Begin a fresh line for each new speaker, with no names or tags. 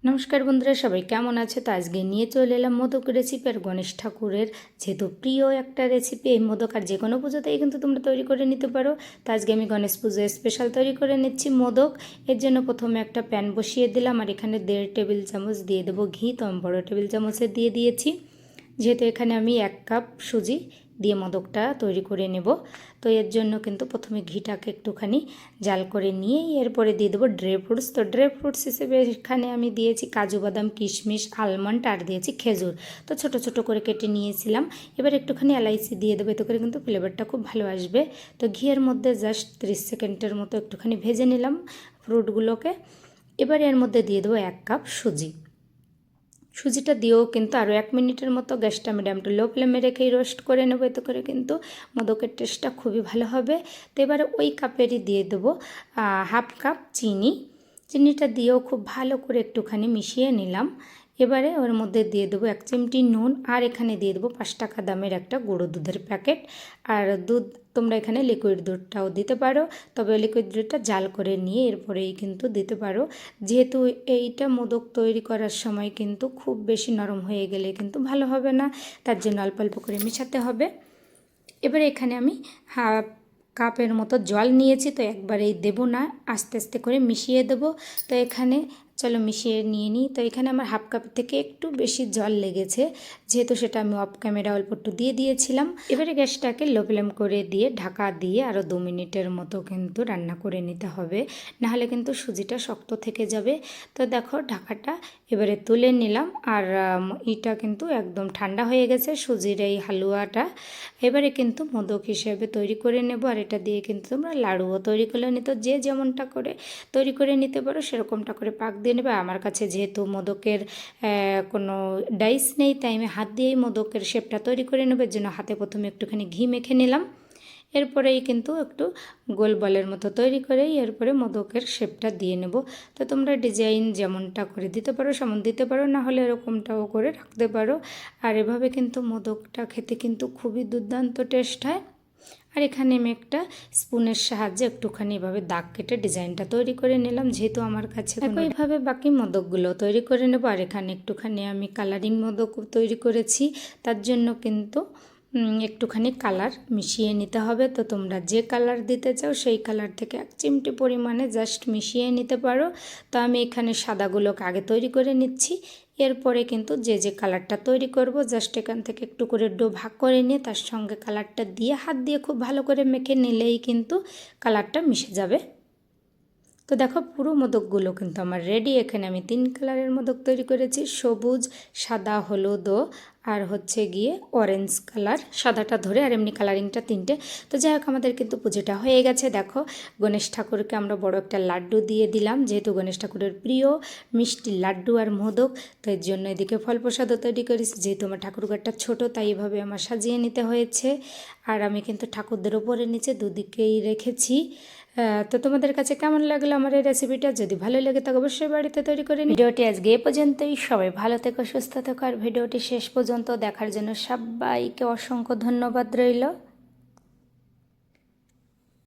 নমস্কার বন্ধুরা, সবাই কেমন আছে? তো আজকে নিয়ে চলে এলাম মোদক রেসিপি। আর গণেশ ঠাকুরের যেহেতু প্রিয় একটা রেসিপি, এই মোদক আর যে কোনো পুজোতেই কিন্তু তোমরা তৈরি করে নিতে পারো। তো আজকে আমি গণেশ পুজোয় স্পেশাল তৈরি করে নিচ্ছি মোদক। এর জন্য প্রথমে একটা প্যান বসিয়ে দিলাম, আর এখানে 1.5 টেবিল চামচ দিয়ে দেবো ঘি। তো আমি বড়ো টেবিল চামচে দিয়ে দিয়েছি, যেহেতু এখানে আমি 1 কাপ সুজি দিয়ে মোদকটা তৈরি করে নেব। তো এর জন্য কিন্তু প্রথমে ঘিটাকে একটুখানি জাল করে নিয়ে এরপরে দিয়ে দেবো ড্রাই ফ্রুটস। তো ড্রাই ফ্রুটস হিসেবে এখানে আমি দিয়েছি কাজু বাদাম, কিশমিশ, আলমন্ড আর দিয়েছি খেজুর। তো ছোট ছোট করে কেটে নিয়েছিলাম। এবার একটুখানি এলাইচি দিয়ে দেবো, এতে করে কিন্তু ফ্লেভারটা খুব ভালো আসবে। তো ঘিয়ের মধ্যে জাস্ট 30 সেকেন্ডের মতো একটুখানি ভেজে নিলাম ফ্রুটগুলোকে। এবার এর মধ্যে দিয়ে দেবো 1 কাপ সুজি। সুজিটা দিয়েও কিন্তু আরও 1 মিনিটের মতো গ্যাসটা মিডিয়াম টু লো ফ্লেমে রেখেই রোস্ট করে নেবো, এতে করে কিন্তু মোদকের টেস্টটা খুবই ভালো হবে। তো এবারে ওই কাপেরই দিয়ে দেবো 1/2 কাপ চিনি। চিনিটা দিয়েও খুব ভালো করে একটুখানি মিশিয়ে নিলাম। এবারে ওর মধ্যে দিয়ে দেবো 1 চিমটি নুন, আর এখানে দিয়ে দেবো 5 টাকা দামের একটা গুঁড়ো দুধের প্যাকেট। আর দুধ তোমরা এখানে লিকুইড দুধটাও দিতে পারো, তবে লিকুইড দুধটা জাল করে নিয়ে এরপরেই কিন্তু দিতে পারো, যেহেতু এইটা মোদক তৈরি করার সময় কিন্তু খুব বেশি নরম হয়ে গেলে কিন্তু ভালো হবে না, তার জন্য অল্প অল্প করে মেশাতে হবে। এবারে এখানে আমি 1/2 কাপের মতো জল নিয়েছি, তো একবারেই দেবো না, আস্তে আস্তে করে মিশিয়ে দেবো। তো এখানে চলো মিশিয়ে নিয়ে নিই। তো এখানে আমার 1/2 কাপ থেকে একটু বেশি জল লেগেছে, যেহেতু সেটা আমি অফ ক্যামেরা অল্প একটু দিয়ে দিয়েছিলাম। এবারে গ্যাসটাকে লো ফ্লেম করে দিয়ে ঢাকা দিয়ে আরও 2 মিনিটের মতো কিন্তু রান্না করে নিতে হবে, নাহলে কিন্তু সুজিটা শক্ত থেকে যাবে। তো দেখো ঢাকাটা এবারে তুলে নিলাম, আর এটা কিন্তু একদম ঠান্ডা হয়ে গেছে সুজির এই হালুয়াটা। এবারে কিন্তু মোদক হিসেবে তৈরি করে নেব, আর এটা দিয়ে কিন্তু তোমরা লাড়ুও তৈরি করে নিতে, যে যেমনটা করে তৈরি করে নিতে পারো সেরকমটা করে পাক দিয়ে নেবে। আমার কাছে যেহেতু মোদকের কোনো ডাইস নেই, তাই আমি হাত দিয়েই মোদকের শেপটা তৈরি করে নেব। এর জন্য হাতে প্রথমে একটুখানি ঘি মেখে নিলাম, এরপরেই কিন্তু একটু গোল বলের মতো তৈরি করেই এরপরে মোদকের শেপটা দিয়ে নেব। তো তোমরা ডিজাইন যেমনটা করে দিতে পারো সেমন দিতে পারো, না হলে এরকমটাও করে রাখতে পারো। আর এভাবে কিন্তু মোদকটা খেতে কিন্তু খুবই দুর্দান্ত টেস্ট হয়। আর এখানে আমি একটা স্পুনের সাহায্যে একটুখানি এভাবে দাগ কেটে ডিজাইনটা তৈরি করে নিলাম, যেহেতু আমার কাছে একইভাবে বাকি মোদকগুলো তৈরি করে নেব। আর এখানে একটুখানি আমি কালারিং মোদক তৈরি করেছি, তার জন্য কিন্তু একটুখানি কালার মিশিয়ে নিতে হবে। তো তোমরা যে কালার দিতে চাও সেই কালার থেকে 1 চিমটি পরিমাণে জাস্ট মিশিয়ে নিতে পারো। তো আমি এখানে সাদাগুলোকে আগে তৈরি করে নিচ্ছি, এরপরে কিন্তু যে যে কালারটা তৈরি করব জাস্ট এখান থেকে একটু করে ডো ভাগ করে নিয়ে তার সঙ্গে কালারটা দিয়ে হাত দিয়ে খুব ভালো করে মেখে নিলেই কিন্তু কালারটা মিশে যাবে। তো দেখো পুরো মোদকগুলো কিন্তু আমার রেডি। এখানে আমি 3 কালারের মোদক তৈরি করেছি, সবুজ, সাদা, হলুদ আর হচ্ছে গিয়ে অরেঞ্জ কালার, সাদাটা ধরে আর এমনি কালারিংটা 3টে। তো যাই হোক আমাদের কিন্তু পুজোটা হয়ে গেছে। দেখো গণেশ ঠাকুরকে আমরা বড় একটা লাড্ডু দিয়ে দিলাম, যেহেতু গণেশ ঠাকুরের প্রিয় মিষ্টি লাড্ডু আর মোদক, তো এর জন্য এদিকে ফল প্রসাদও তৈরি করেছি। যেহেতু আমার ঠাকুরঘরটা ছোট, তাই এভাবে আমার সাজিয়ে নিতে হয়েছে। আর আমি কিন্তু ঠাকুরদের ওপরে নিচে দুদিকেই রেখেছি। তো তোমাদের কাছে কেমন লাগলো আমার এই রেসিপিটা? যদি ভালো লেগে থাকে অবশ্যই বাড়িতে তৈরি করে নিই। ভিডিওটি আজকে এ পর্যন্তই। সবাই ভালো থেকো, সুস্থ থেকো, আর ভিডিওটি শেষ পর্যন্ত দেখার জন্য সবাইকে অসংখ্য ধন্যবাদ রইল।